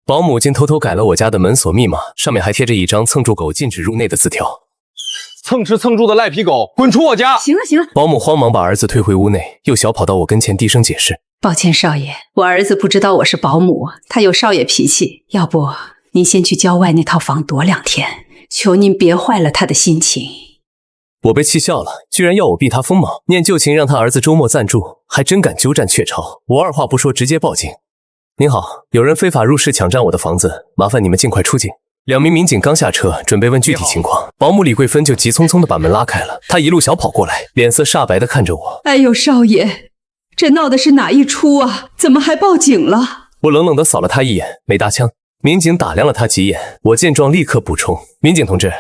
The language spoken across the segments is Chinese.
保姆竟偷偷改了我家的门锁密码，上面还贴着一张蹭住狗禁止入内的字条。蹭吃蹭住的赖皮狗，滚出我家！行了行了，保姆慌忙把儿子推回屋内，又小跑到我跟前低声解释：抱歉少爷，我儿子不知道我是保姆，他有少爷脾气，要不您先去郊外那套房躲2天，求您别坏了他的心情。我被气笑了，居然要我避他锋芒，念旧情让他儿子周末暂住，还真敢鸠占鹊巢。我二话不说直接报警。您好，有人非法入室抢占我的房子，麻烦你们尽快出警。2名民警刚下车，准备问具体情况，保姆李桂芬就急匆匆地把门拉开了。她一路小跑过来，脸色煞白地看着我。哎呦，少爷，这闹的是哪一出啊？怎么还报警了？我冷冷地扫了他一眼，没搭腔。民警打量了他几眼，我见状立刻补充：民警同志，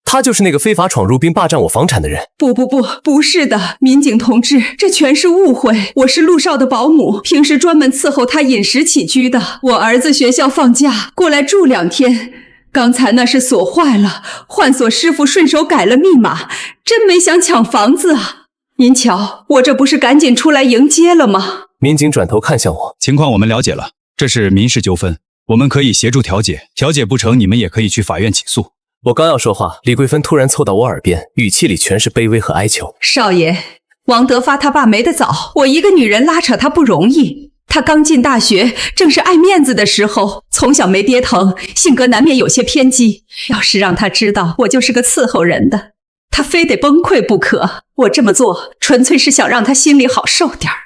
他就是那个非法闯入并霸占我房产的人。不是的，民警同志，这全是误会。我是陆少的保姆，平时专门伺候他饮食起居的。我儿子学校放假，过来住2天。刚才那是锁坏了，换锁师傅顺手改了密码，真没想抢房子啊！您瞧，我这不是赶紧出来迎接了吗？民警转头看向我，情况我们了解了，这是民事纠纷，我们可以协助调解，调解不成，你们也可以去法院起诉。我刚要说话，李桂芬突然凑到我耳边，语气里全是卑微和哀求。少爷，王德发他爸没得早，我一个女人拉扯他不容易。他刚进大学，正是爱面子的时候，从小没爹疼，性格难免有些偏激。要是让他知道我就是个伺候人的，他非得崩溃不可。我这么做，纯粹是想让他心里好受点儿。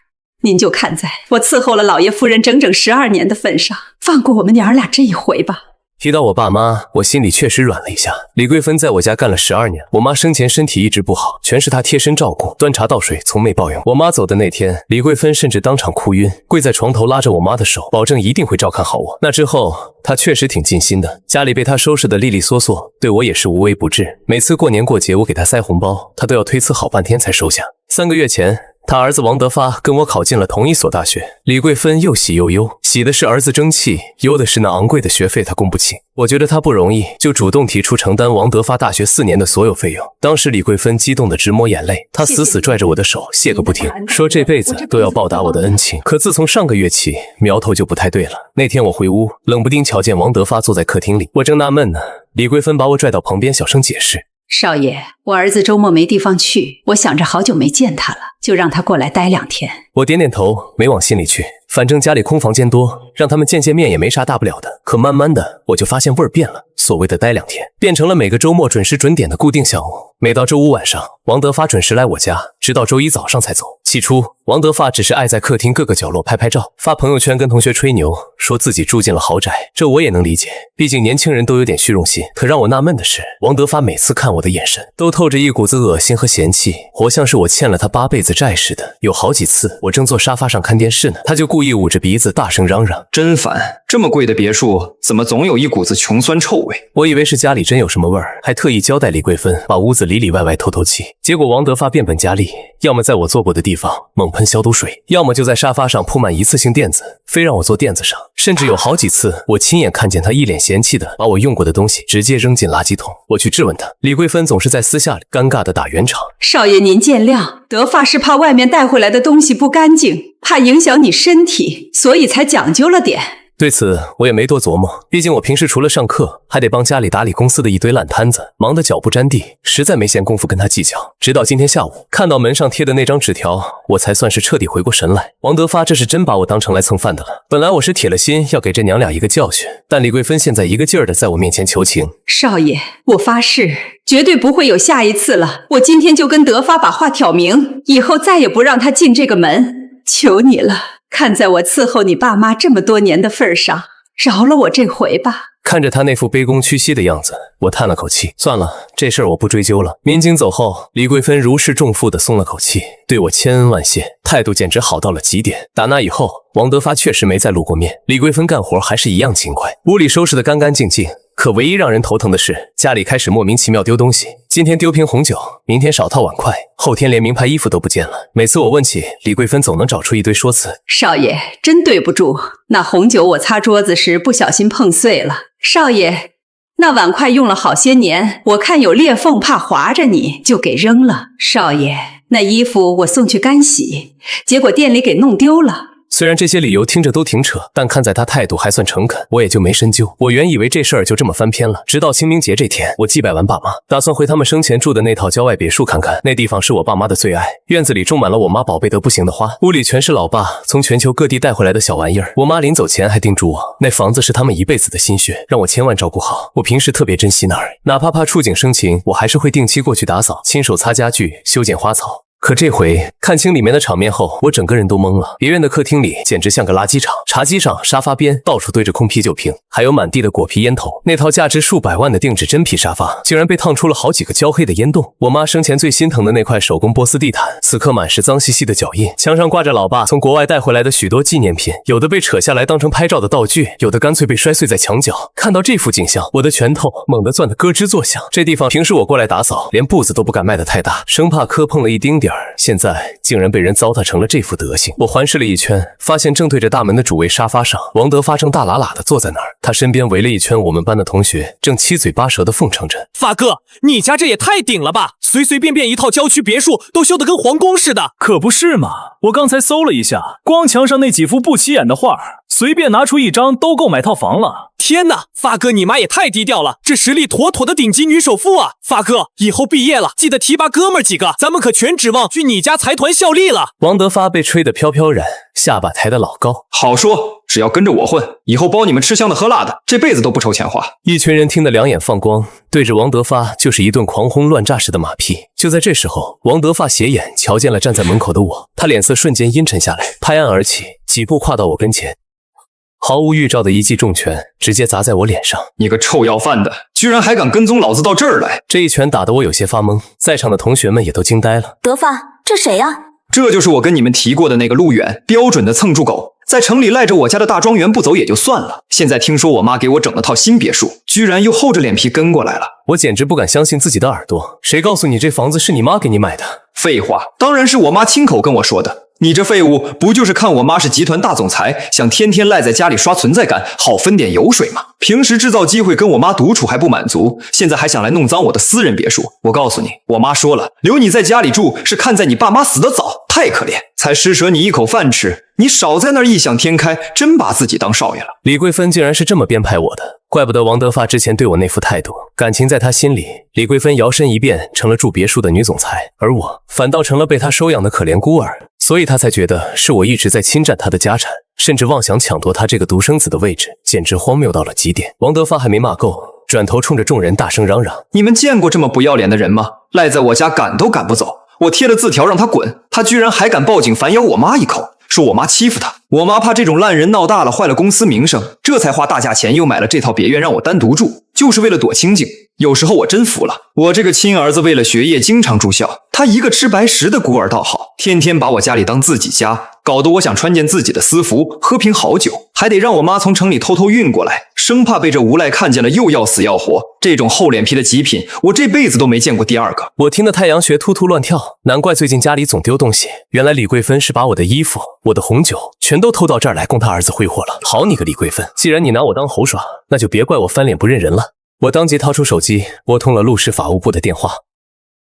您就看在我伺候了老爷夫人整整12年的份上，放过我们娘儿俩这一回吧。提到我爸妈，我心里确实软了一下。李桂芬在我家干了12年，我妈生前身体一直不好，全是她贴身照顾，端茶倒水，从没抱怨。我妈走的那天，李桂芬甚至当场哭晕，跪在床头拉着我妈的手，保证一定会照看好我。那之后，她确实挺尽心的，家里被她收拾得利利索索，对我也是无微不至。每次过年过节，我给她塞红包，她都要推辞好半天才收下。3个月前，他儿子王德发跟我考进了同一所大学，李桂芬又喜又忧，喜的是儿子争气，忧的是那昂贵的学费他供不起。我觉得他不容易，就主动提出承担王德发大学4年的所有费用。当时李桂芬激动得直抹眼泪，她死死拽着我的手，谢个不停，说这辈子都要报答我的恩情。可自从上个月起，苗头就不太对了。那天我回屋，冷不丁瞧见王德发坐在客厅里，我正纳闷呢，李桂芬把我拽到旁边，小声解释。少爷，我儿子周末没地方去，我想着好久没见他了，就让他过来待2天。我点点头，没往心里去，反正家里空房间多，让他们见面也没啥大不了的。可慢慢的，我就发现味儿变了，所谓的待2天，变成了每个周末准时准点的固定项目。每到周5晚上，王德发准时来我家，直到周1早上才走。起初，王德发只是爱在客厅各个角落拍拍照，发朋友圈跟同学吹牛，说自己住进了豪宅。这我也能理解，毕竟年轻人都有点虚荣心。可让我纳闷的是，王德发每次看我的眼神都透着一股子恶心和嫌弃，活像是我欠了他8辈子债似的。有好几次，我正坐沙发上看电视呢，他就故意捂着鼻子大声嚷嚷：真烦，这么贵的别墅，怎么总有一股子穷酸臭味？我以为是家里真有什么味儿，还特意交代李桂芬把屋子里里外外透透气。结果王德发变本加厉，要么在我坐过的地方猛喷消毒水，要么就在沙发上铺满一次性垫子，非让我坐垫子上。甚至有好几次，我亲眼看见他一脸嫌弃的把我用过的东西直接扔进垃圾桶。我去质问他，李桂芬总是在私下里尴尬的打圆场。少爷您见谅，德发是怕外面带回来的东西不干净，怕影响你身体，所以才讲究了点。对此我也没多琢磨，毕竟我平时除了上课，还得帮家里打理公司的一堆烂摊子，忙得脚不沾地，实在没闲工夫跟他计较。直到今天下午，看到门上贴的那张纸条，我才算是彻底回过神来。王德发这是真把我当成来蹭饭的了。本来我是铁了心要给这娘俩一个教训，但李桂芬现在一个劲儿的在我面前求情。少爷，我发誓绝对不会有下一次了，我今天就跟德发把话挑明，以后再也不让他进这个门，求你了。看在我伺候你爸妈这么多年的份上，饶了我这回吧。看着他那副卑躬屈膝的样子，我叹了口气，算了，这事儿我不追究了。民警走后，李桂芬如释重负地松了口气，对我千恩万谢，态度简直好到了极点。打那以后，王德发确实没再露过面，李桂芬干活还是一样勤快，屋里收拾得干干净净。可唯一让人头疼的是，家里开始莫名其妙丢东西，今天丢瓶红酒，明天少套碗筷，后天连名牌衣服都不见了。每次我问起，李桂芬总能找出一堆说辞。少爷，真对不住，那红酒我擦桌子时不小心碰碎了。少爷，那碗筷用了好些年，我看有裂缝，怕划着你，就给扔了。少爷，那衣服我送去干洗，结果店里给弄丢了。虽然这些理由听着都挺扯，但看在他态度还算诚恳，我也就没深究。我原以为这事儿就这么翻篇了，直到清明节这天，我祭拜完爸妈，打算回他们生前住的那套郊外别墅看看。那地方是我爸妈的最爱，院子里种满了我妈宝贝得不行的花，屋里全是老爸从全球各地带回来的小玩意儿。我妈临走前还叮嘱我，那房子是他们一辈子的心血，让我千万照顾好。我平时特别珍惜那儿，哪怕触景生情，我还是会定期过去打扫，亲手擦家具，修剪花草。可这回看清里面的场面后，我整个人都懵了。别院的客厅里简直像个垃圾场，茶几上、沙发边到处堆着空啤酒瓶，还有满地的果皮烟头。那套价值数百万的定制真皮沙发，竟然被烫出了好几个焦黑的烟洞。我妈生前最心疼的那块手工波斯地毯，此刻满是脏兮兮的脚印。墙上挂着老爸从国外带回来的许多纪念品，有的被扯下来当成拍照的道具，有的干脆被摔碎在墙角。看到这幅景象，我的拳头猛地攥得咯吱作响。这地方平时我过来打扫，连步子都不敢迈得太大，生怕磕碰了一丁点儿。现在竟然被人糟蹋成了这副德行。我环视了一圈，发现正对着大门的主位沙发上，王德发正大喇喇地坐在那儿，他身边围了一圈我们班的同学，正七嘴八舌地奉承着：发哥，你家这也太顶了吧，随随便便一套郊区别墅都修得跟皇宫似的。可不是嘛，我刚才搜了一下，光墙上那几幅不起眼的画，随便拿出一张都够买套房了。天哪，发哥你妈也太低调了，这实力妥妥的顶级女首富啊！发哥，以后毕业了记得提拔哥们儿几个，咱们可全指望去你家财团效力了。王德发被吹得飘飘然，下巴抬得老高。好说，只要跟着我混，以后包你们吃香的喝辣的，这辈子都不愁钱花。一群人听得两眼放光，对着王德发就是一顿狂轰乱炸式的马屁。就在这时候，王德发斜眼瞧见了站在门口的我，他脸色瞬间阴沉下来，拍案而起，几步跨到我跟前，毫无预兆的一记重拳直接砸在我脸上。你个臭要饭的，居然还敢跟踪老子到这儿来！这一拳打得我有些发懵，在场的同学们也都惊呆了。德发，这谁啊？这就是我跟你们提过的那个路远，标准的蹭住狗，在城里赖着我家的大庄园不走也就算了，现在听说我妈给我整了套新别墅，居然又厚着脸皮跟过来了。我简直不敢相信自己的耳朵，谁告诉你这房子是你妈给你买的？废话，当然是我妈亲口跟我说的。你这废物不就是看我妈是集团大总裁，想天天赖在家里刷存在感，好分点油水吗？平时制造机会跟我妈独处还不满足，现在还想来弄脏我的私人别墅。我告诉你，我妈说了，留你在家里住是看在你爸妈死得早，太可怜，才施舍你一口饭吃。你少在那儿异想天开，真把自己当少爷了。李桂芬竟然是这么编排我的，怪不得王德发之前对我那副态度，感情在他心里，李桂芬摇身一变成了住别墅的女总裁，而我反倒成了被他收养的可怜孤儿，所以他才觉得是我一直在侵占他的家产，甚至妄想抢夺他这个独生子的位置，简直荒谬到了极点。王德发还没骂够，转头冲着众人大声嚷嚷：你们见过这么不要脸的人吗？赖在我家赶都赶不走，我贴了字条让他滚，他居然还敢报警反咬我妈一口，说我妈欺负他。我妈怕这种烂人闹大了坏了公司名声，这才花大价钱又买了这套别院让我单独住，就是为了躲清静。有时候我真服了，我这个亲儿子为了学业经常住校，他一个吃白食的孤儿倒好，天天把我家里当自己家，搞得我想穿件自己的私服，喝瓶好酒，还得让我妈从城里偷偷运过来，生怕被这无赖看见了又要死要活。这种厚脸皮的极品，我这辈子都没见过第二个。我听得太阳穴突突乱跳，难怪最近家里总丢东西，原来李桂芬是把我的衣服、我的红酒全都偷到这儿来供他儿子挥霍了。好你个李桂芬，既然你拿我当猴耍，那就别怪我翻脸不认人了。我当即掏出手机，拨通了陆氏法务部的电话，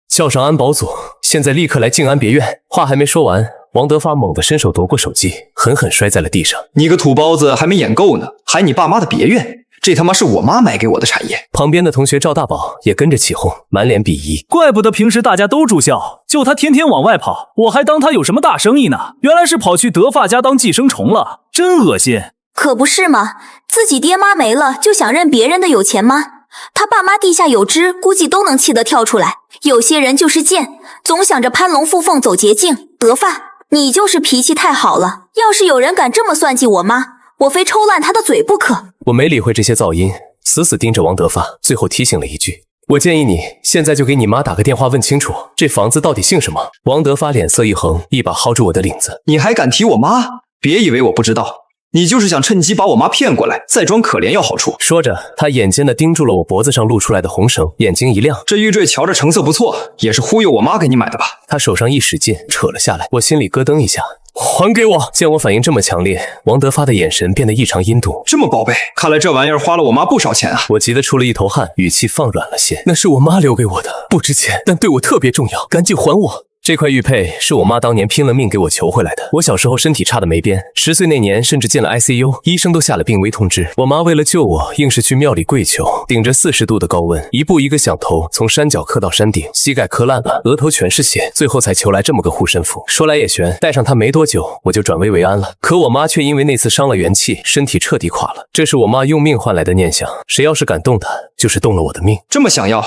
叫上安保组，现在立刻来静安别院。话还没说完，王德发猛地伸手夺过手机，狠狠摔在了地上。你个土包子还没演够呢，还你爸妈的别院，这他妈是我妈买给我的产业。旁边的同学赵大宝也跟着起哄，满脸鄙夷。怪不得平时大家都住校，就他天天往外跑，我还当他有什么大生意呢，原来是跑去德发家当寄生虫了，真恶心。可不是嘛，自己爹妈没了就想认别人的有钱吗？他爸妈地下有知，估计都能气得跳出来。有些人就是贱，总想着攀龙附凤走捷径。德发，你就是脾气太好了，要是有人敢这么算计我妈，我非抽烂他的嘴不可。我没理会这些噪音，死死盯着王德发，最后提醒了一句：我建议你现在就给你妈打个电话问清楚，这房子到底姓什么。王德发脸色一横，一把薅住我的领子：你还敢提我妈？别以为我不知道，你就是想趁机把我妈骗过来，再装可怜要好处。说着，他眼尖地盯住了我脖子上露出来的红绳，眼睛一亮：这玉坠瞧着成色不错，也是忽悠我妈给你买的吧？他手上一使劲，扯了下来，我心里咯噔一下。还给我！见我反应这么强烈，王德发的眼神变得异常阴毒。这么宝贝，看来这玩意儿花了我妈不少钱啊！我急得出了一头汗，语气放软了些。那是我妈留给我的，不值钱，但对我特别重要，赶紧还我！这块玉佩是我妈当年拼了命给我求回来的。我小时候身体差的没边，10岁那年甚至进了 ICU， 医生都下了病危通知。我妈为了救我，硬是去庙里跪求，顶着40度的高温，一步一个响头，从山脚磕到山顶，膝盖磕烂了，额头全是血，最后才求来这么个护身符。说来也悬，戴上它没多久，我就转危为安了。可我妈却因为那次伤了元气，身体彻底垮了。这是我妈用命换来的念想，谁要是敢动它，就是动了我的命。这么想要，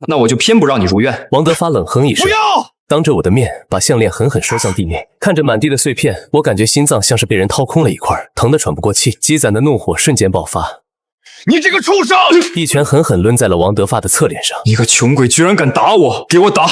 那我就偏不让你如愿。王德发冷哼一声，不要！当着我的面把项链狠狠摔向地面，看着满地的碎片，我感觉心脏像是被人掏空了一块，疼得喘不过气，积攒的怒火瞬间爆发，你这个畜生！一拳狠狠抡在了王德发的侧脸上。你个穷鬼居然敢打我，给我打，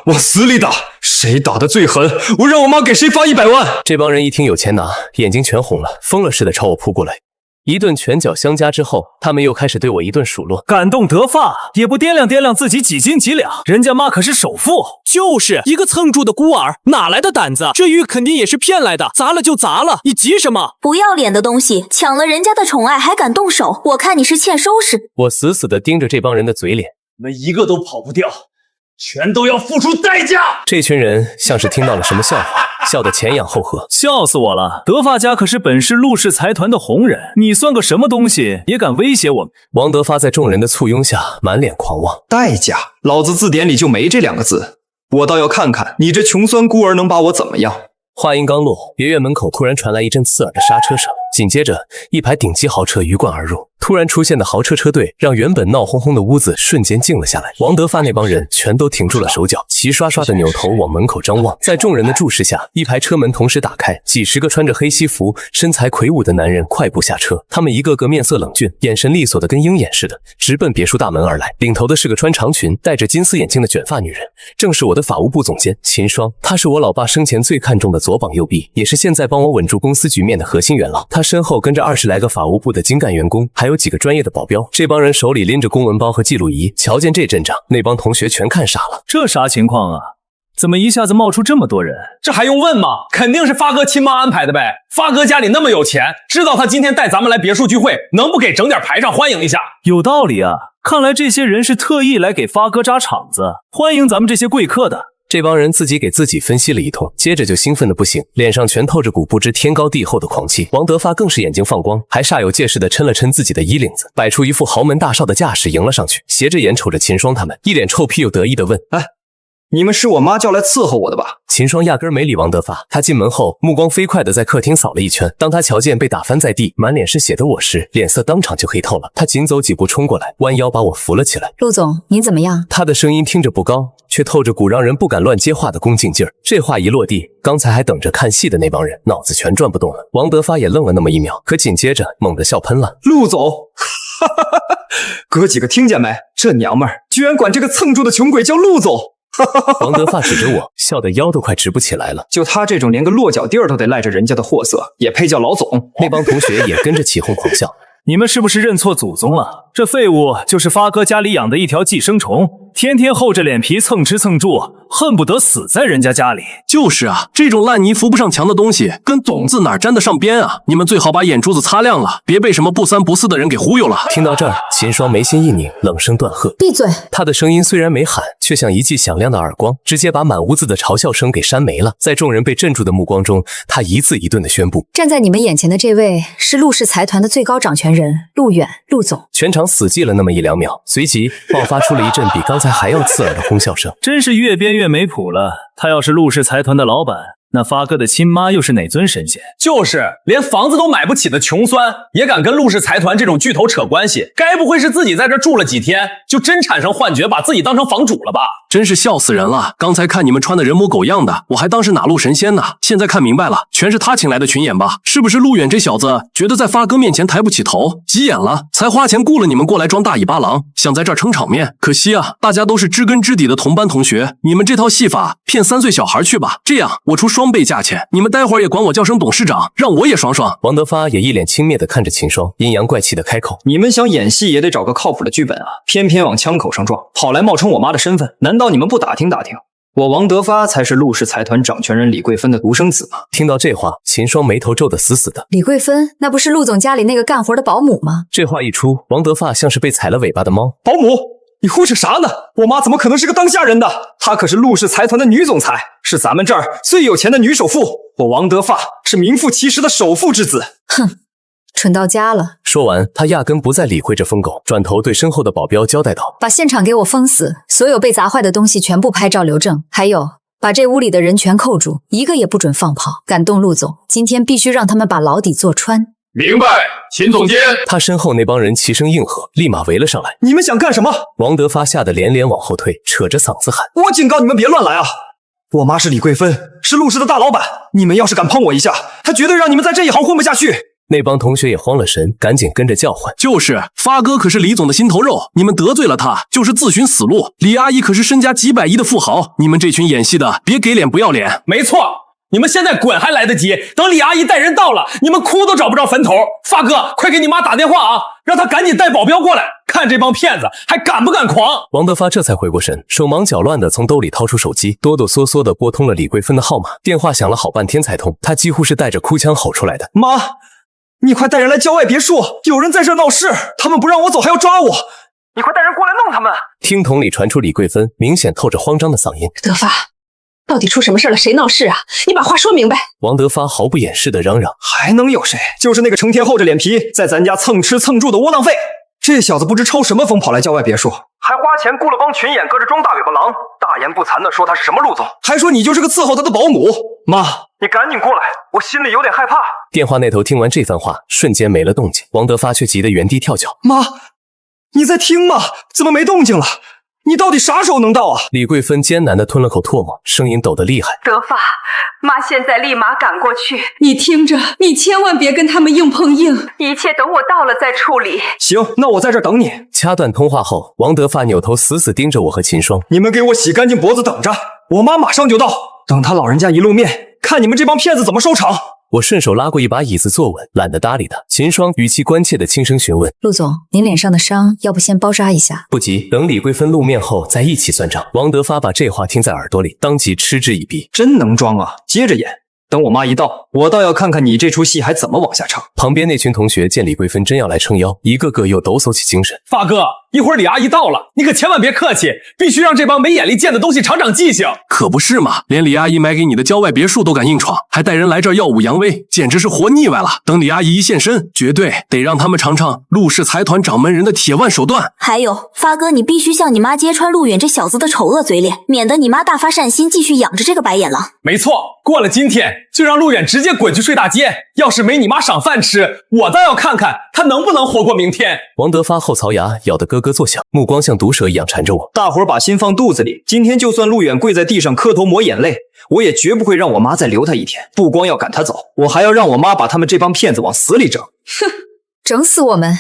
往死里打！谁打得最狠，我让我妈给谁发100万！这帮人一听有钱拿，眼睛全红了，疯了似的朝我扑过来。一顿拳脚相加之后，他们又开始对我一顿数落。感动德发也不掂量掂量自己几斤几两，人家妈可是首富，就是一个蹭住的孤儿，哪来的胆子？这玉肯定也是骗来的，砸了就砸了，你急什么？不要脸的东西，抢了人家的宠爱还敢动手，我看你是欠收拾。我死死地盯着这帮人的嘴脸，你们一个都跑不掉，全都要付出代价！这群人像是听到了什么笑话，笑得前仰后合。笑死我了！德发家可是本市陆氏财团的红人，你算个什么东西，也敢威胁我们？王德发在众人的簇拥下满脸狂妄。代价，老子字典里就没这2个字，我倒要看看你这穷酸孤儿能把我怎么样。话音刚落，别院门口突然传来一阵刺耳的刹车声，紧接着一排顶级豪车鱼贯而入。突然出现的豪车车队让原本闹哄哄的屋子瞬间静了下来。王德发那帮人全都停住了手脚，齐刷刷的扭头往门口张望。在众人的注视下，一排车门同时打开，几十个穿着黑西服、身材魁梧的男人快步下车。他们一个个面色冷峻，眼神利索的跟鹰眼似的，直奔别墅大门而来。领头的是个穿长裙、戴着金丝眼镜的卷发女人，正是我的法务部总监秦霜。她是我老爸生前最看重的左膀右臂，也是现在帮我稳住公司局面的核心元老。她身后跟着20来个法务部的精干员工，还有几个专业的保镖。这帮人手里拎着公文包和记录仪，瞧见这阵仗，那帮同学全看傻了。这啥情况啊？怎么一下子冒出这么多人？这还用问吗？肯定是发哥亲妈安排的呗。发哥家里那么有钱，知道他今天带咱们来别墅聚会，能不给整点排场欢迎一下？有道理啊，看来这些人是特意来给发哥扎场子，欢迎咱们这些贵客的。这帮人自己给自己分析了一通，接着就兴奋的不行，脸上全透着股不知天高地厚的狂气。王德发更是眼睛放光，还煞有介事的抻了抻自己的衣领子，摆出一副豪门大少的架势迎了上去，斜着眼瞅着秦霜他们，一脸臭屁又得意的问：哎，你们是我妈叫来伺候我的吧？秦霜压根没理王德发，他进门后目光飞快的在客厅扫了一圈，当他瞧见被打翻在地满脸是血的我时，脸色当场就黑透了。他紧走几步冲过来，弯腰把我扶了起来。陆总，您怎么样？他的声音听着不高，却透着股让人不敢乱接话的恭敬劲儿。这话一落地，刚才还等着看戏的那帮人脑子全转不动了。王德发也愣了那么1秒，可紧接着猛地笑喷了。陆总，哈哈哈哈，哥几个听见没？这娘们儿居然管这个蹭住的穷鬼叫陆总！王德发指着我，笑得腰都快直不起来了。就他这种连个落脚地儿都得赖着人家的货色，也配叫老总？那帮同学也跟着起哄狂笑。你们是不是认错祖宗了？这废物就是发哥家里养的一条寄生虫，天天厚着脸皮蹭吃蹭住，恨不得死在人家家里。就是啊，这种烂泥扶不上墙的东西，跟总字哪沾得上边啊？你们最好把眼珠子擦亮了，别被什么不三不四的人给忽悠了。听到这儿，秦霜眉心一拧，冷声断喝：闭嘴！他的声音虽然没喊，却像一记响亮的耳光，直接把满屋子的嘲笑声给扇没了。在众人被镇住的目光中，他一字一顿地宣布：站在你们眼前的这位是陆氏财团的最高掌权人陆远，陆总。全场死寂了那么1-2秒，随即爆发出了一阵比刚才还要刺耳的哄笑声。真是越编越没谱了，他要是陆氏财团的老板，那发哥的亲妈又是哪尊神仙？就是连房子都买不起的穷酸，也敢跟陆氏财团这种巨头扯关系，该不会是自己在这住了几天，就真产生幻觉，把自己当成房主了吧？真是笑死人了！刚才看你们穿的人模狗样的，我还当是哪路神仙呢，现在看明白了，全是他请来的群演吧？是不是陆远这小子觉得在发哥面前抬不起头，急眼了，才花钱雇了你们过来装大尾巴狼，想在这儿撑场面？可惜啊，大家都是知根知底的同班同学，你们这套戏法骗3岁小孩去吧，这样我出双倍价钱，你们待会儿也管我叫声董事长，让我也爽爽。王德发也一脸轻蔑地看着秦霜，阴阳怪气地开口：你们想演戏也得找个靠谱的剧本啊，偏偏往枪口上撞，跑来冒充我妈的身份，难道你们不打听打听？我王德发才是陆氏财团掌权人李贵芬的独生子吗？听到这话，秦霜眉头皱得死死的。李贵芬，那不是陆总家里那个干活的保姆吗？这话一出，王德发像是被踩了尾巴的猫。保姆？你胡扯啥呢？我妈怎么可能是个当下人的？她可是陆氏财团的女总裁，是咱们这儿最有钱的女首富。我王德发是名副其实的首富之子。哼，蠢到家了。说完，他压根不再理会这疯狗，转头对身后的保镖交代道：“把现场给我封死，所有被砸坏的东西全部拍照留证，还有把这屋里的人全扣住，一个也不准放跑。敢动陆总，今天必须让他们把牢底坐穿。”明白，秦总监。他身后那帮人齐声应和，立马围了上来。你们想干什么？王德发吓得连连往后退，扯着嗓子喊：“我警告你们别乱来啊！我妈是李桂芬，是陆氏的大老板，你们要是敢碰我一下，她绝对让你们在这一行混不下去。”那帮同学也慌了神，赶紧跟着叫唤：“就是发哥可是李总的心头肉，你们得罪了他就是自寻死路。李阿姨可是身家几百亿的富豪，你们这群演戏的别给脸不要脸。”没错，你们现在滚还来得及，等李阿姨带人到了，你们哭都找不着坟头。发哥，快给你妈打电话啊，让她赶紧带保镖过来，看这帮骗子还敢不敢狂。王德发这才回过神，手忙脚乱地从兜里掏出手机，哆哆嗦嗦地拨通了李桂芬的号码。电话响了好半天才通，他几乎是带着哭腔吼出来的：“妈，你快带人来郊外别墅，有人在这闹事，他们不让我走还要抓我，你快带人过来弄他们。”听筒里传出李桂芬明显透着慌张的嗓音：“德发，到底出什么事了？谁闹事啊？你把话说明白。”王德发毫不掩饰地嚷嚷：“还能有谁？就是那个成天厚着脸皮在咱家蹭吃蹭住的窝囊废。这小子不知抽什么风跑来郊外别墅，还花钱雇了帮群演，搁这装大尾巴狼，大言不惭的说他是什么陆总，还说你就是个伺候他的保姆。妈，你赶紧过来，我心里有点害怕。”电话那头听完这番话，瞬间没了动静。王德发却急得原地跳脚：“妈，你在听吗？怎么没动静了？你到底啥时候能到啊？”李桂芬艰难地吞了口唾沫，声音抖得厉害：“德发，妈现在立马赶过去，你听着，你千万别跟他们硬碰硬，一切等我到了再处理。”行，那我在这等你。掐断通话后，王德发扭头死死盯着我和秦霜：“你们给我洗干净脖子等着，我妈马上就到。等他老人家一露面，看你们这帮骗子怎么收场。”我顺手拉过一把椅子坐稳，懒得搭理他。秦霜语气关切地轻声询问：“陆总，您脸上的伤要不先包扎一下？”不急，等李桂芬露面后再一起算账。王德发把这话听在耳朵里，当即嗤之以鼻：“真能装啊！接着演，等我妈一到，我倒要看看你这出戏还怎么往下唱。”旁边那群同学见李桂芬真要来撑腰，一个个又抖擞起精神：“发哥，一会儿李阿姨到了，你可千万别客气，必须让这帮没眼力见的东西长长记性。”可不是嘛，连李阿姨买给你的郊外别墅都敢硬闯，还带人来这儿耀武扬威，简直是活腻歪了。等李阿姨一现身，绝对得让他们尝尝陆氏财团掌门人的铁腕手段。还有，发哥，你必须向你妈揭穿陆远这小子的丑恶嘴脸，免得你妈大发善心，继续养着这个白眼狼。没错，过了今天就让陆远直接滚去睡大街，要是没你妈赏饭吃，我倒要看看他能不能活过明天。王德发后槽牙咬得咯咯作响，目光像毒蛇一样缠着我。大伙儿把心放肚子里，今天就算陆远跪在地上磕头抹眼泪，我也绝不会让我妈再留他一天。不光要赶他走，我还要让我妈把他们这帮骗子往死里整。哼，整死我们，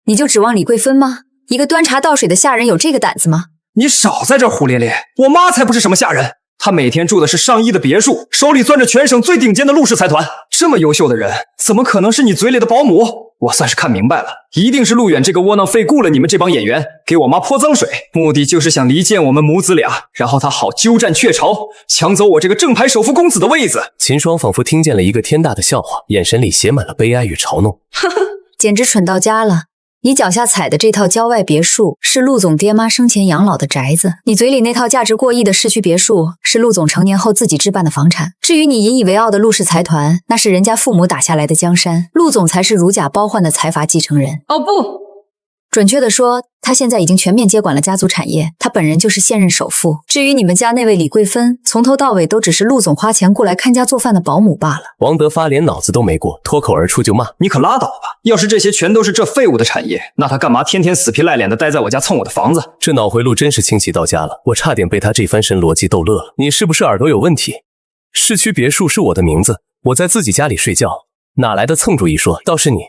你就指望李桂芬吗？一个端茶倒水的下人有这个胆子吗？你少在这胡咧咧，我妈才不是什么下人，她每天住的是上亿的别墅，手里攥着全省最顶尖的陆氏财团，这么优秀的人，怎么可能是你嘴里的保姆？我算是看明白了，一定是陆远这个窝囊废雇了你们这帮演员，给我妈泼脏水，目的就是想离间我们母子俩，然后他好鸠占鹊巢，抢走我这个正牌首富公子的位子。秦霜仿佛听见了一个天大的笑话，眼神里写满了悲哀与嘲弄。呵呵，简直蠢到家了。你脚下踩的这套郊外别墅是陆总爹妈生前养老的宅子，你嘴里那套价值过亿的市区别墅是陆总成年后自己置办的房产。至于你引以为傲的陆氏财团，那是人家父母打下来的江山，陆总才是如假包换的财阀继承人。哦不，准确的说，他现在已经全面接管了家族产业，他本人就是现任首富。至于你们家那位李桂芬，从头到尾都只是陆总花钱雇来看家做饭的保姆罢了。王德发连脑子都没过，脱口而出就骂：“你可拉倒吧！要是这些全都是这废物的产业，那他干嘛天天死皮赖脸的待在我家蹭我的房子？”这脑回路真是清奇到家了，我差点被他这番神逻辑逗乐了。你是不是耳朵有问题？市区别墅是我的名字，我在自己家里睡觉，哪来的蹭住一说？倒是你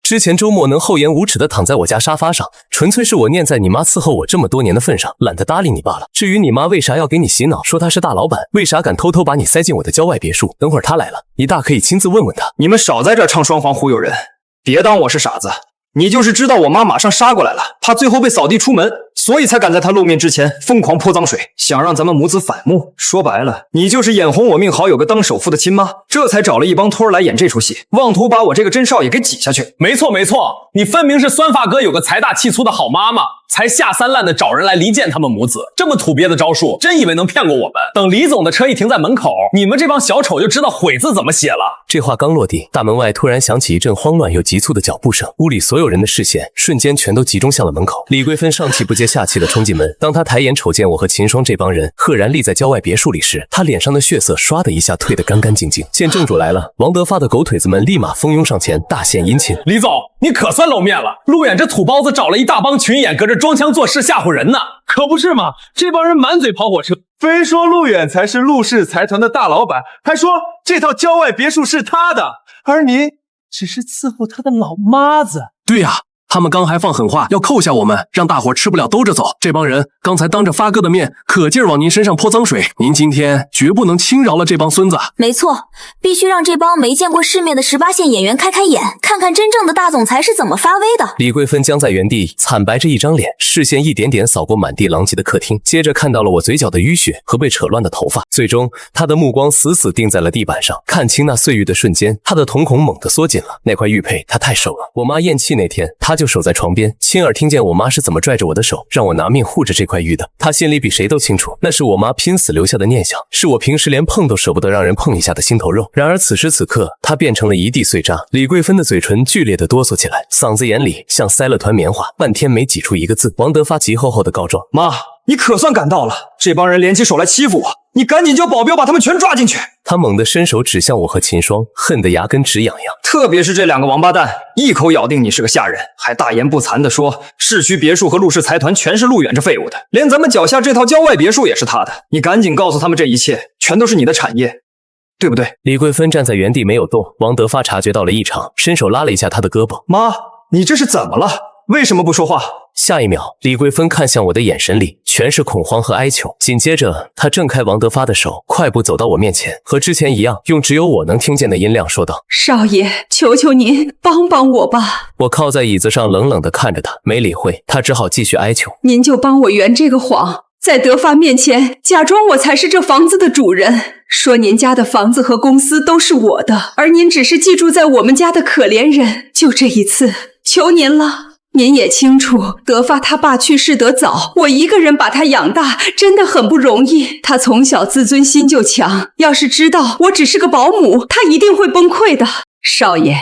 之前周末能厚颜无耻地躺在我家沙发上，纯粹是我念在你妈伺候我这么多年的份上，懒得搭理你罢了。至于你妈为啥要给你洗脑，说她是大老板，为啥敢偷偷把你塞进我的郊外别墅，等会儿她来了，你大可以亲自问问她。你们少在这儿唱双簧忽悠人，别当我是傻子。你就是知道我妈马上杀过来了，怕最后被扫地出门，所以才敢在她露面之前疯狂泼脏水，想让咱们母子反目。说白了，你就是眼红我命好有个当首富的亲妈，这才找了一帮托儿来演这出戏，妄图把我这个真少爷给挤下去。没错没错，你分明是酸发哥有个财大气粗的好妈妈，才下三滥的找人来离间他们母子。这么土鳖的招数，真以为能骗过我们？等李总的车一停在门口，你们这帮小丑就知道悔字怎么写了。这话刚落地，大门外突然响起一阵慌乱又急促的脚步声，屋里所有人的视线瞬间全都集中向了门口。李桂芬上气不接下气地冲进门，当她抬眼瞅见我和秦霜这帮人赫然立在郊外别墅里时，她脸上的血色唰的一下退得干干净净。见正主来了，王德发的狗腿子们立马蜂拥上前，大献殷勤。李总，你可算露面了！路远这土包子找了一大帮群演，搁这装腔作势吓唬人呢。可不是嘛，这帮人满嘴跑火车，非说陆远才是陆氏财团的大老板，还说这套郊外别墅是他的，而你只是伺候他的老妈子。对呀，他们刚还放狠话要扣下我们，让大伙吃不了兜着走。这帮人刚才当着发哥的面可劲儿往您身上泼脏水，您今天绝不能轻饶了这帮孙子。没错，必须让这帮没见过世面的18线演员开开眼，看看真正的大总裁是怎么发威的。李桂芬僵在原地，惨白着一张脸，视线一点点扫过满地狼藉的客厅，接着看到了我嘴角的淤血和被扯乱的头发，最终她的目光死死定在了地板上。看清那碎玉的瞬间，她的瞳孔猛地缩紧了。那块玉佩她太瘦了，我妈咽气那天，她就守在床边，亲耳听见我妈是怎么拽着我的手，让我拿命护着这块玉的。她心里比谁都清楚，那是我妈拼死留下的念想，是我平时连碰都舍不得让人碰一下的心头肉。然而此时此刻，她变成了一地碎渣。李桂芬的嘴唇剧烈的哆嗦起来，嗓子眼里像塞了团棉花，半天没挤出一个字。王德发急吼吼的告状：妈，你可算赶到了，这帮人联起手来欺负我，你赶紧叫保镖把他们全抓进去。他猛地伸手指向我和秦霜，恨得牙根直痒痒。特别是这两个王八蛋，一口咬定你是个下人，还大言不惭地说市区别墅和陆氏财团全是陆远这废物的，连咱们脚下这套郊外别墅也是他的。你赶紧告诉他们，这一切全都是你的产业，对不对？李桂芬站在原地没有动。王德发察觉到了异常，伸手拉了一下他的胳膊：妈，你这是怎么了？为什么不说话？下一秒，李桂芬看向我的眼神里全是恐慌和哀求，紧接着她挣开王德发的手，快步走到我面前，和之前一样，用只有我能听见的音量说道：少爷，求求您帮帮我吧。我靠在椅子上冷冷地看着他，没理会，他只好继续哀求：您就帮我圆这个谎，在德发面前假装我才是这房子的主人，说您家的房子和公司都是我的，而您只是寄住在我们家的可怜人。就这一次，求您了。您也清楚，德发他爸去世得早，我一个人把他养大，真的很不容易。他从小自尊心就强，要是知道我只是个保姆，他一定会崩溃的。少爷，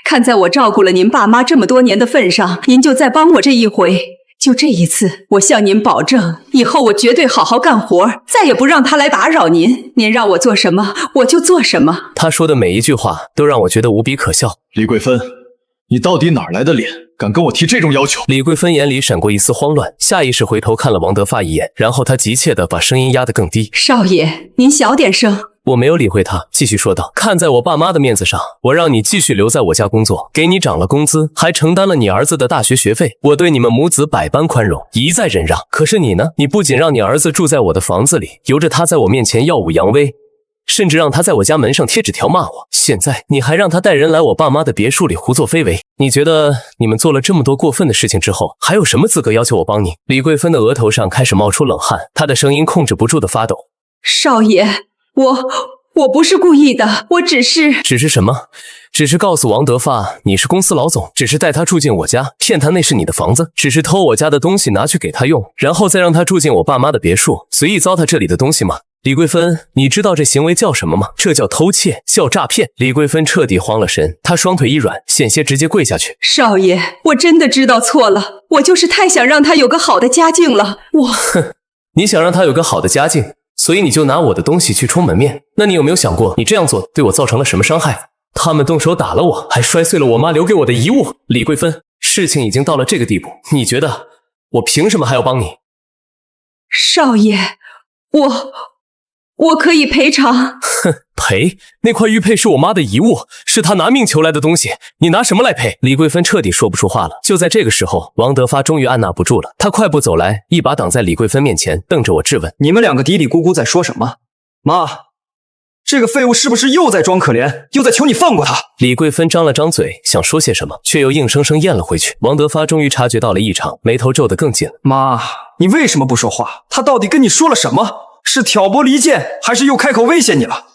看在我照顾了您爸妈这么多年的份上，您就再帮我这一回。就这一次，我向您保证，以后我绝对好好干活，再也不让他来打扰您。您让我做什么，我就做什么。他说的每一句话都让我觉得无比可笑。李桂芬，你到底哪来的脸，敢跟我提这种要求？李桂芬眼里闪过一丝慌乱，下意识回头看了王德发一眼，然后她急切地把声音压得更低：少爷，您小点声。我没有理会他，继续说道：看在我爸妈的面子上，我让你继续留在我家工作，给你涨了工资，还承担了你儿子的大学学费，我对你们母子百般宽容，一再忍让。可是你呢？你不仅让你儿子住在我的房子里，由着他在我面前耀武扬威，甚至让他在我家门上贴纸条骂我，现在你还让他带人来我爸妈的别墅里胡作非为。你觉得你们做了这么多过分的事情之后，还有什么资格要求我帮你？李桂芬的额头上开始冒出冷汗，她的声音控制不住的发抖：少爷，我不是故意的，我只是什么？只是告诉王德发你是公司老总，只是带他住进我家，骗他那是你的房子，只是偷我家的东西拿去给他用，然后再让他住进我爸妈的别墅，随意糟蹋这里的东西吗？李桂芬，你知道这行为叫什么吗？这叫偷窃，叫诈骗。李桂芬彻底慌了神，她双腿一软，险些直接跪下去。少爷，我真的知道错了，我就是太想让他有个好的家境了。哼，你想让他有个好的家境，所以你就拿我的东西去充门面。那你有没有想过，你这样做对我造成了什么伤害？他们动手打了我，还摔碎了我妈留给我的遗物。李桂芬，事情已经到了这个地步，你觉得我凭什么还要帮你？少爷，我可以赔偿。哼，赔？那块玉佩是我妈的遗物，是她拿命求来的东西，你拿什么来赔？李桂芬彻底说不出话了。就在这个时候，王德发终于按捺不住了，他快步走来，一把挡在李桂芬面前，瞪着我质问：你们两个嘀嘀咕咕在说什么？妈，这个废物是不是又在装可怜，又在求你放过他？李桂芬张了张嘴，想说些什么，却又硬生生咽了回去。王德发终于察觉到了异常，眉头皱得更紧了。妈，你为什么不说话？他到底跟你说了什么？是挑拨离间，还是又开口威胁你了？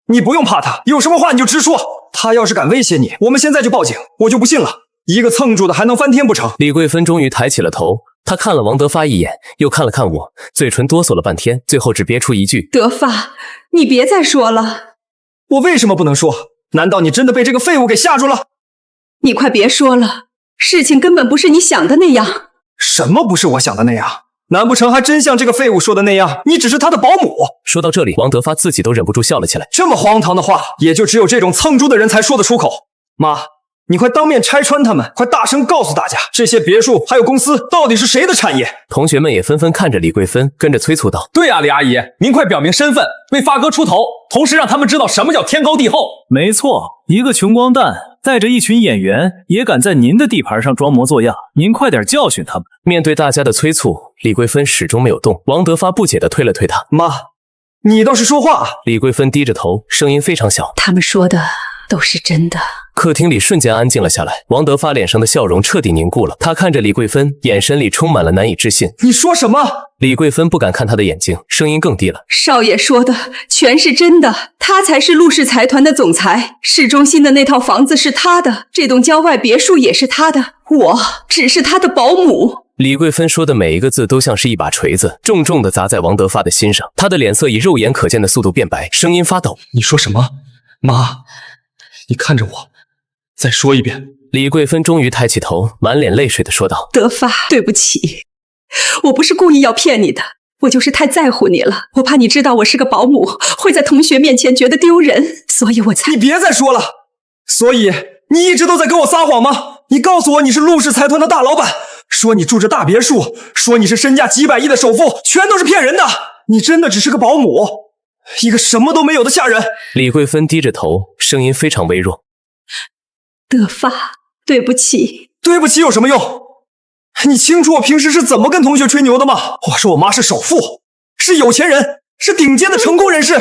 你不用怕他，有什么话你就直说。他要是敢威胁你，我们现在就报警，我就不信了，一个蹭住的还能翻天不成？李桂芬终于抬起了头，她看了王德发一眼，又看了看我，嘴唇哆嗦了半天，最后只憋出一句：德发，你别再说了。我为什么不能说？难道你真的被这个废物给吓住了？你快别说了，事情根本不是你想的那样。什么不是我想的那样？难不成还真像这个废物说的那样，你只是他的保姆？说到这里，王德发自己都忍不住笑了起来。这么荒唐的话，也就只有这种蹭猪的人才说得出口。妈，你快当面拆穿他们，快大声告诉大家，这些别墅还有公司到底是谁的产业？同学们也纷纷看着李桂芬，跟着催促道：对啊，李阿姨，您快表明身份，为发哥出头，同时让他们知道什么叫天高地厚。没错，一个穷光蛋带着一群演员也敢在您的地盘上装模作样，您快点教训他们。面对大家的催促，李桂芬始终没有动。王德发不解地推了推她：妈，你倒是说话。李桂芬低着头，声音非常小：他们说的都是真的。客厅里瞬间安静了下来，王德发脸上的笑容彻底凝固了。他看着李桂芬，眼神里充满了难以置信。你说什么？李桂芬不敢看他的眼睛，声音更低了。少爷说的全是真的，他才是陆氏财团的总裁，市中心的那套房子是他的，这栋郊外别墅也是他的，我只是他的保姆。李桂芬说的每一个字都像是一把锤子，重重地砸在王德发的心上。他的脸色以肉眼可见的速度变白，声音发抖。你说什么？妈，你看着我，再说一遍。李桂芬终于抬起头，满脸泪水地说道：德发，对不起，我不是故意要骗你的，我就是太在乎你了，我怕你知道我是个保姆，会在同学面前觉得丢人，所以我才……你别再说了。所以你一直都在跟我撒谎吗？你告诉我你是陆氏财团的大老板，说你住着大别墅，说你是身价几百亿的首富，全都是骗人的。你真的只是个保姆，一个什么都没有的下人。李桂芬低着头，声音非常微弱：德发，对不起。对不起有什么用？你清楚我平时是怎么跟同学吹牛的吗？我说我妈是首富，是有钱人，是顶尖的成功人士。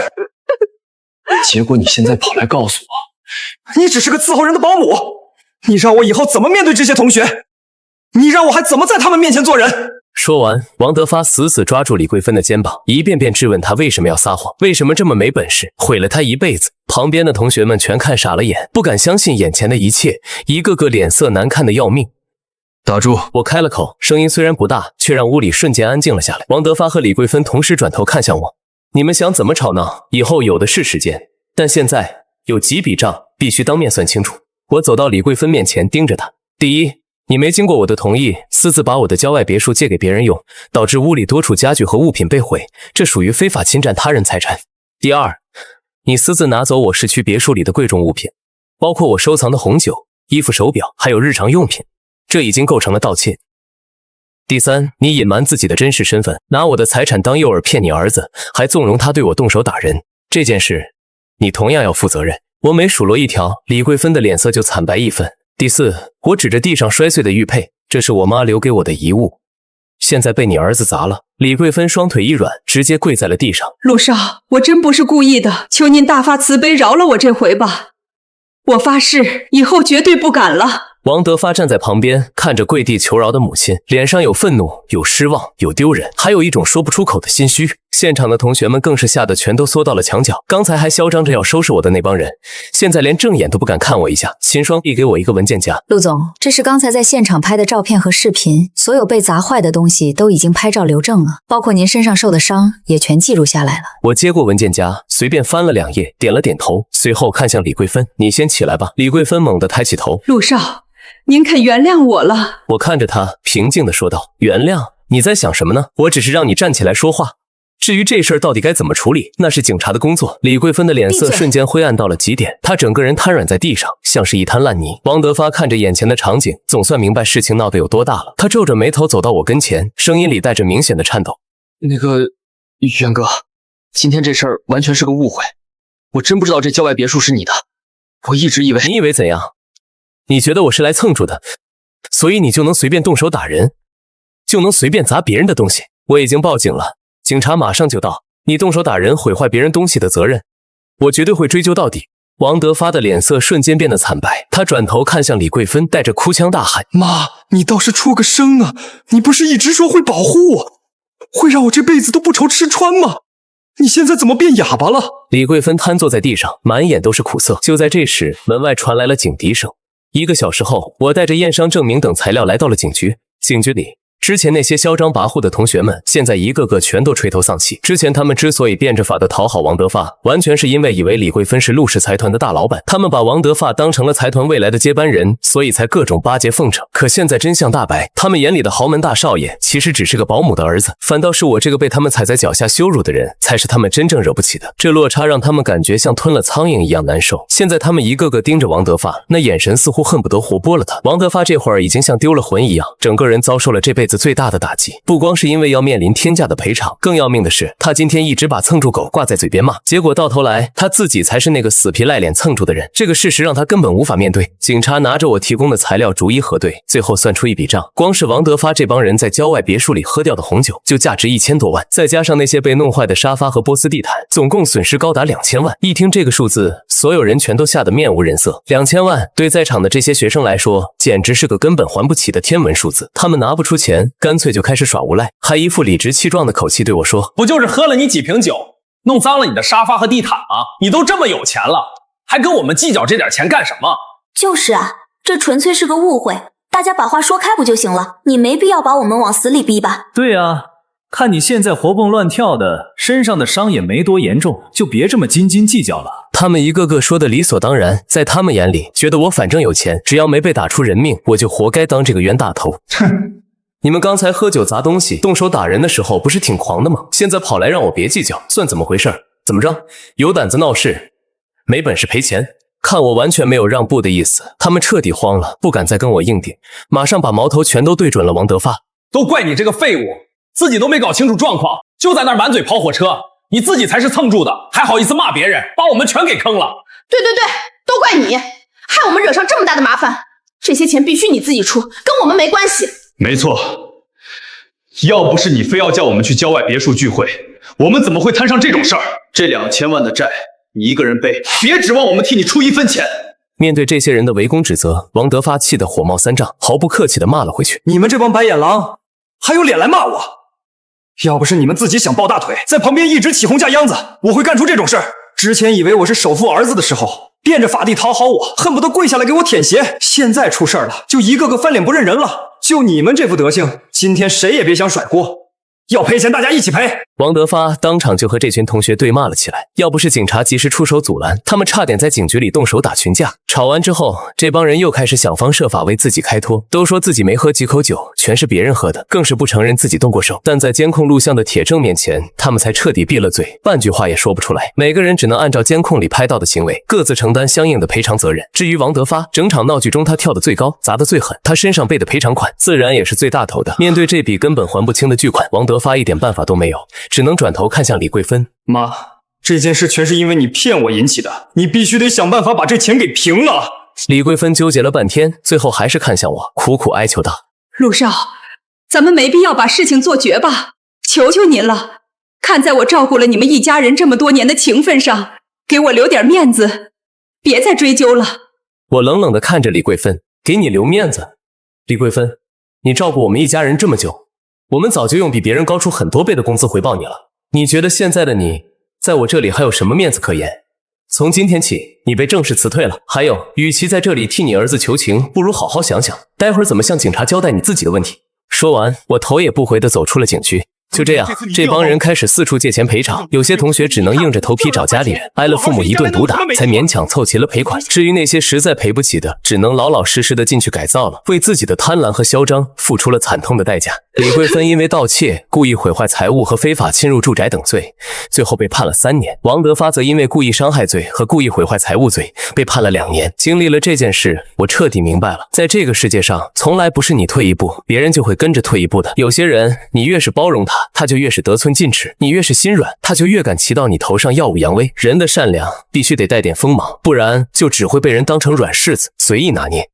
结果你现在跑来告诉我，你只是个伺候人的保姆。你让我以后怎么面对这些同学？你让我还怎么在他们面前做人？说完，王德发死死抓住李桂芬的肩膀，一遍遍质问她为什么要撒谎，为什么这么没本事，毁了她一辈子。旁边的同学们全看傻了眼，不敢相信眼前的一切，一个个脸色难看的要命。打住！我开了口，声音虽然不大，却让屋里瞬间安静了下来。王德发和李桂芬同时转头看向我：你们想怎么吵闹，以后有的是时间，但现在有几笔账必须当面算清楚。我走到李桂芬面前，盯着她：第一，你没经过我的同意，私自把我的郊外别墅借给别人用，导致屋里多处家具和物品被毁，这属于非法侵占他人财产。第二，你私自拿走我市区别墅里的贵重物品，包括我收藏的红酒、衣服、手表，还有日常用品，这已经构成了盗窃。第三，你隐瞒自己的真实身份，拿我的财产当诱饵骗你儿子，还纵容他对我动手打人，这件事你同样要负责任。我每数落一条，李桂芬的脸色就惨白一分。第四，我指着地上摔碎的玉佩，这是我妈留给我的遗物，现在被你儿子砸了。李桂芬双腿一软，直接跪在了地上。陆少，我真不是故意的，求您大发慈悲饶了我这回吧，我发誓以后绝对不敢了。王德发站在旁边，看着跪地求饶的母亲，脸上有愤怒，有失望，有丢人，还有一种说不出口的心虚。现场的同学们更是吓得全都缩到了墙角，刚才还嚣张着要收拾我的那帮人，现在连正眼都不敢看我一下。秦霜递给我一个文件夹：陆总，这是刚才在现场拍的照片和视频，所有被砸坏的东西都已经拍照留证了，包括您身上受的伤也全记录下来了。我接过文件夹，随便翻了2页，点了点头，随后看向李桂芬：你先起来吧。李桂芬猛地抬起头：陆少，您肯原谅我了。我看着他，平静地说道：原谅？你在想什么呢？我只是让你站起来说话，至于这事儿到底该怎么处理，那是警察的工作。李桂芬的脸色瞬间灰暗到了极点，她整个人瘫软在地上，像是一滩烂泥。王德发看着眼前的场景，总算明白事情闹得有多大了。他皱着眉头走到我跟前，声音里带着明显的颤抖：那个远哥，今天这事儿完全是个误会，我真不知道这郊外别墅是你的，我一直以为……你以为怎样？你觉得我是来蹭住的，所以你就能随便动手打人，就能随便砸别人的东西？我已经报警了，警察马上就到，你动手打人毁坏别人东西的责任我绝对会追究到底。王德发的脸色瞬间变得惨白，他转头看向李桂芬，带着哭腔大喊：妈，你倒是出个声啊！你不是一直说会保护我，会让我这辈子都不愁吃穿吗？你现在怎么变哑巴了？李桂芬瘫坐在地上，满眼都是苦涩。就在这时，门外传来了警笛声。1个小时后，我带着验伤证明等材料来到了警局。警局里，之前那些嚣张跋扈的同学们，现在一个个全都垂头丧气。之前他们之所以变着法的讨好王德发，完全是因为以为李桂芬是陆氏财团的大老板，他们把王德发当成了财团未来的接班人，所以才各种巴结奉承。可现在真相大白，他们眼里的豪门大少爷其实只是个保姆的儿子，反倒是我这个被他们踩在脚下羞辱的人，才是他们真正惹不起的。这落差让他们感觉像吞了苍蝇一样难受。现在他们一个个盯着王德发，那眼神似乎恨不得活剥了他。王德发这会儿已经像丢了魂一样，整个人遭受了这辈子最大的打击。不光是因为要面临天价的赔偿，更要命的是，他今天一直把蹭住狗挂在嘴边骂，结果到头来他自己才是那个死皮赖脸蹭住的人。这个事实让他根本无法面对。警察拿着我提供的材料逐一核对，最后算出一笔账，光是王德发这帮人在郊外别墅里喝掉的红酒就价值1000多万，再加上那些被弄坏的沙发和波斯地毯，总共损失高达2000万。一听这个数字，所有人全都吓得面无人色。2000万对在场的这些学生来说，简直是个根本还不起的天文数字。他们拿不出钱，干脆就开始耍无赖，还一副理直气壮的口气对我说：不就是喝了你几瓶酒，弄脏了你的沙发和地毯吗？你都这么有钱了，还跟我们计较这点钱干什么？就是啊，这纯粹是个误会，大家把话说开不就行了？你没必要把我们往死里逼吧？对啊，看你现在活蹦乱跳的，身上的伤也没多严重，就别这么斤斤计较了。他们一个个说的理所当然，在他们眼里，觉得我反正有钱，只要没被打出人命，我就活该当这个冤大头。哼！你们刚才喝酒砸东西、动手打人的时候不是挺狂的吗？现在跑来让我别计较，算怎么回事？怎么着？有胆子闹事，没本事赔钱？看我完全没有让步的意思，他们彻底慌了，不敢再跟我硬顶，马上把矛头全都对准了王德发。都怪你这个废物，自己都没搞清楚状况，就在那儿满嘴跑火车，你自己才是蹭住的，还好意思骂别人，把我们全给坑了。对对对，都怪你，害我们惹上这么大的麻烦，这些钱必须你自己出，跟我们没关系。没错，要不是你非要叫我们去郊外别墅聚会，我们怎么会摊上这种事儿？这2000万的债，你一个人背，别指望我们替你出1分钱。面对这些人的围攻指责，王德发气得火冒三丈，毫不客气地骂了回去：你们这帮白眼狼，还有脸来骂我？要不是你们自己想抱大腿，在旁边一直起哄架秧子，我会干出这种事儿。之前以为我是首富儿子的时候，变着法地讨好我，恨不得跪下来给我舔鞋。现在出事了，就一个个翻脸不认人了。就你们这副德行，今天谁也别想甩锅。要赔钱，大家一起赔！王德发当场就和这群同学对骂了起来，要不是警察及时出手阻拦，他们差点在警局里动手打群架。吵完之后，这帮人又开始想方设法为自己开脱，都说自己没喝几口酒，全是别人喝的，更是不承认自己动过手。但在监控录像的铁证面前，他们才彻底闭了嘴，半句话也说不出来。每个人只能按照监控里拍到的行为，各自承担相应的赔偿责任。至于王德发，整场闹剧中他跳得最高，砸得最狠，他身上背的赔偿款自然也是最大头的。面对这笔根本还不清的巨款，王德发一点办法都没有，只能转头看向李桂芬。妈，这件事全是因为你骗我引起的，你必须得想办法把这钱给平了。李桂芬纠结了半天，最后还是看向我，苦苦哀求道：陆少，咱们没必要把事情做绝吧，求求您了，看在我照顾了你们一家人这么多年的情分上，给我留点面子，别再追究了。我冷冷地看着李桂芬，给你留面子？李桂芬，你照顾我们一家人这么久，我们早就用比别人高出很多倍的工资回报你了，你觉得现在的你在我这里还有什么面子可言？从今天起，你被正式辞退了。还有，与其在这里替你儿子求情，不如好好想想，待会儿怎么向警察交代你自己的问题。说完，我头也不回地走出了警局。就这样，这帮人开始四处借钱赔偿，有些同学只能硬着头皮找家里人，挨了父母一顿毒打，才勉强凑齐了赔款。至于那些实在赔不起的，只能老老实实的进去改造了，为自己的贪婪和嚣张付出了惨痛的代价。李桂芬因为盗窃、故意毁坏财物和非法侵入住宅等罪，最后被判了3年。王德发则因为故意伤害罪和故意毁坏财物罪被判了2年。经历了这件事，我彻底明白了，在这个世界上，从来不是你退一步，别人就会跟着退一步的。有些人，你越是包容他，他就越是得寸进尺；你越是心软，他就越敢骑到你头上耀武扬威。人的善良必须得带点锋芒，不然就只会被人当成软柿子，随意拿捏。